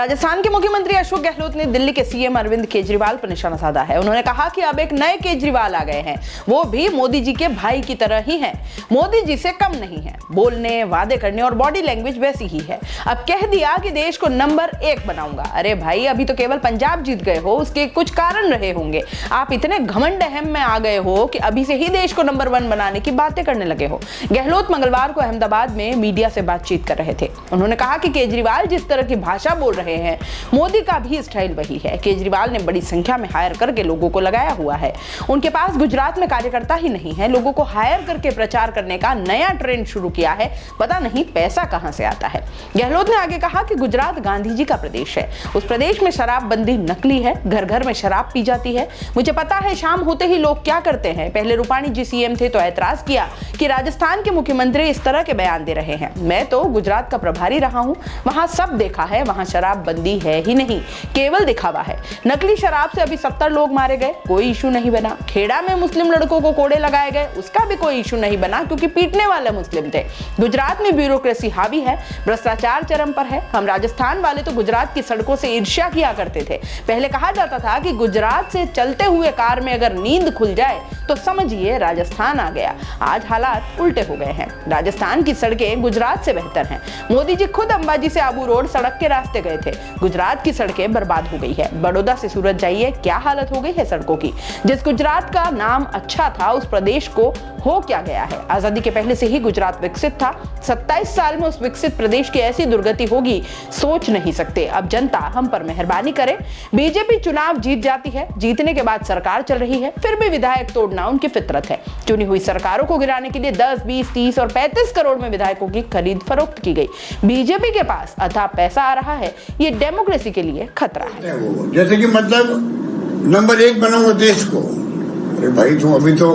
राजस्थान के मुख्यमंत्री अशोक गहलोत ने दिल्ली के सीएम अरविंद केजरीवाल पर निशाना साधा है। उन्होंने कहा कि अब एक नए केजरीवाल आ गए हैं, वो भी मोदी जी के भाई की तरह ही हैं। मोदी जी से कम नहीं है, बोलने, वादे करने और बॉडी लैंग्वेज वैसी ही है। अब कह दिया कि देश को नंबर 1 बनाऊंगा। अरे भाई, अभी तो केवल पंजाब जीत गए हो, उसके कुछ कारण रहे होंगे। आप इतने घमंड अहम में आ गए हो कि अभी से ही देश को नंबर 1 बनाने की बातें करने लगे हो। गहलोत मंगलवार को अहमदाबाद में मीडिया से बातचीत कर रहे थे। उन्होंने कहा कि केजरीवाल जिस तरह की भाषा बोल रहे हैं, मोदी का भी स्टाइल वही है। केजरीवाल ने बड़ी संख्या में हायर करके लोगों को लगाया हुआ है। उनके पास गुजरात में कार्यकर्ता ही नहीं है, लोगों को हायर करके प्रचार करने का नया ट्रेंड शुरू किया है। पता नहीं पैसा कहां से आता है। गहलोत ने आगे कहा कि गुजरात गांधी जी का प्रदेश है, उस प्रदेश में शराबबंदी नकली है, घर घर में शराब पी जाती है। मुझे पता है शाम होते ही लोग क्या करते हैं। पहले रूपाणी जी सीएम थे तो ऐतराज किया कि राजस्थान के मुख्यमंत्री इस तरह के बयान दे रहे हैं। मैं तो गुजरात का प्रभारी रहा हूं, वहां सब देखा है, वहां शराबबंदी है ही नहीं, केवल दिखावा है। नकली शराब से अभी 70 लोग मारे गए, कोई इशू नहीं बना। खेड़ा में मुस्लिम लड़कों को कोड़े लगाए गए, उसका भी कोई इशू नहीं बना क्योंकि पीटने वाले मुस्लिम थे। गुजरात में ब्यूरोक्रेसी हावी है, भ्रष्टाचार चरम पर है। हम राजस्थान वाले तो गुजरात की सड़कों से ईर्ष्या किया करते थे। पहले कहा जाता था कि गुजरात से चलते हुए कार में अगर नींद खुल जाए तो समझिए राजस्थान आ गया। आज हालात उल्टे हो गए हैं। राजस्थान की सड़कें गुजरात से बेहतर हैं। मोदी जी खुद अंबाजी से आबू रोड सड़क के रास्ते गए थे। गुजरात की सड़कें बर्बाद हो गई है। बड़ौदा से सूरत जाइए, क्या हालत हो गई है सड़कों की। जिस गुजरात का नाम अच्छा था, उस प्रदेश को हो क्या गया है। आजादी के पहले से ही गुजरात विकसित था। 27 साल में उस विकसित प्रदेश की ऐसी दुर्गति होगी, सोच नहीं सकते। अब जनता हम पर मेहरबानी करे। बीजेपी चुनाव जीत जाती है, जीतने के बाद सरकार चल रही है, फिर भी विधायक तोड़ना उनकी फितरत है। चुनी हुई सरकारों को गिराने के लिए 10, 20, 30 और 35 करोड़ में विधायकों की खरीद फरोख्त की गई। बीजेपी के पास अथाह पैसा आ रहा है, ये डेमोक्रेसी के लिए खतरा है। जैसे कि मतलब नंबर 1 बनाऊंगा देश को। अरे भाई, तुम अभी तो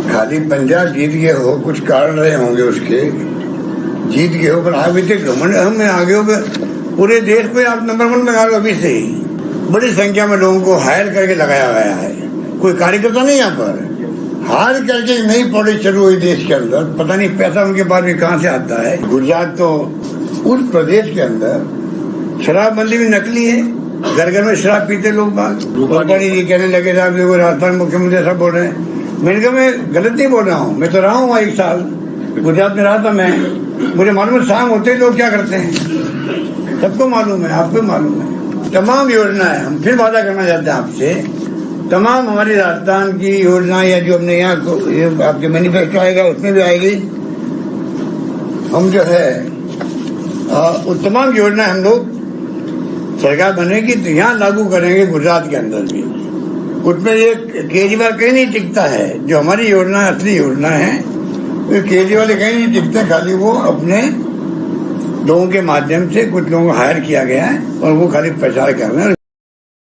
खाली पंजाब जीत गए हो, कुछ कारण रहे होंगे उसके, जीत गए हो, पर अभी तक घमंड हम में आगे हो गए। पूरे देश को आप नंबर 1 बना लो अभी से ही। बड़ी संख्या में लोगों को हायर करके लगाया गया है। कोई कार्यकर्ता नहीं यहाँ पर। हार करके नई पॉलिसी शुरू हुई देश के अंदर। पता नहीं पैसा उनके पास भी कहाँ से आता है। गुजरात तो उस प्रदेश के अंदर शराबबंदी भी नकली है, घर घर में शराब पीते लोग बाग। रूपाणी जी कहने लगे साहब देखो राजस्थान मुख्यमंत्री ऐसा बोल रहे हैं। मैंने कहा मैं गलत नहीं बोल रहा हूँ, मैं तो रहा हूँ वहाँ 1 साल गुजरात में रहा था मैं। मुझे मालूम है शाम होते ही लोग क्या करते हैं, सबको मालूम है, आपको मालूम है। तमाम योजनाएं हम फिर वादा करना चाहते हैं आपसे, तमाम हमारी राजस्थान की योजनाएं या जो हमने यहाँ आपके मैनिफेस्टो आएगा उसमें भी आएगी। हम जो है वो तमाम योजनाएं हम लोग सरकार बनेगी तो यहाँ लागू करेंगे गुजरात के अंदर भी। उसमें ये केजरीवाल कहीं नहीं टिकता है। जो हमारी योजना असली योजना है वो केजरीवाल कहीं नहीं टिकता। खाली वो अपने लोगों के माध्यम से कुछ लोगों को हायर किया गया है और वो खाली प्रचार कर रहे हैं।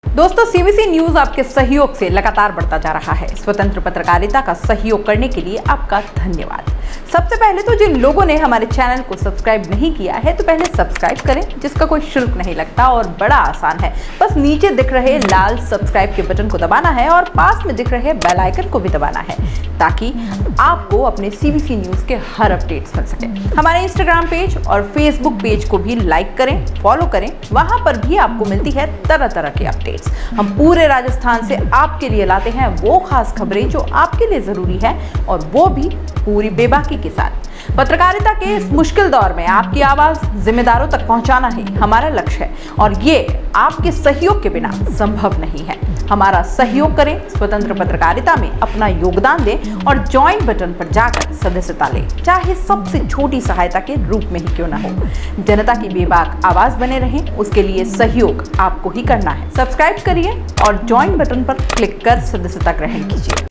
दोस्तों, सीबीसी न्यूज आपके सहयोग से लगातार बढ़ता जा रहा है। स्वतंत्र पत्रकारिता का सहयोग करने के लिए आपका धन्यवाद। सबसे पहले तो जिन लोगों ने हमारे चैनल को सब्सक्राइब नहीं किया है तो पहले सब्सक्राइब करें, जिसका कोई शुल्क नहीं लगता और बड़ा आसान है। बस नीचे दिख रहे लाल सब्सक्राइब के बटन को दबाना है और पास में दिख रहे बेल आइकन को भी दबाना है ताकि आपको अपने सीबीसी न्यूज के हर अपडेट्स मिल सके। हमारे इंस्टाग्राम पेज और फेसबुक पेज को भी लाइक करें, फॉलो करें, वहां पर भी आपको मिलती है तरह तरह की अपडेट्स। हम पूरे राजस्थान से आपके लिए लाते हैं वो खास खबरें जो आपके लिए जरूरी है और वो भी पूरी बेबाकी के साथ। पत्रकारिता के इस मुश्किल दौर में आपकी आवाज जिम्मेदारों तक पहुंचाना ही हमारा लक्ष्य है और ये आपके सहयोग के बिना संभव नहीं है। हमारा सहयोग करें, स्वतंत्र पत्रकारिता में अपना योगदान दें और ज्वाइन बटन पर जाकर सदस्यता लें, चाहे सबसे छोटी सहायता के रूप में ही क्यों ना हो। जनता की बेबाक आवाज बने रहें, उसके लिए सहयोग आपको ही करना है। सब्सक्राइब करिए और ज्वाइन बटन पर क्लिक कर सदस्यता ग्रहण कीजिए।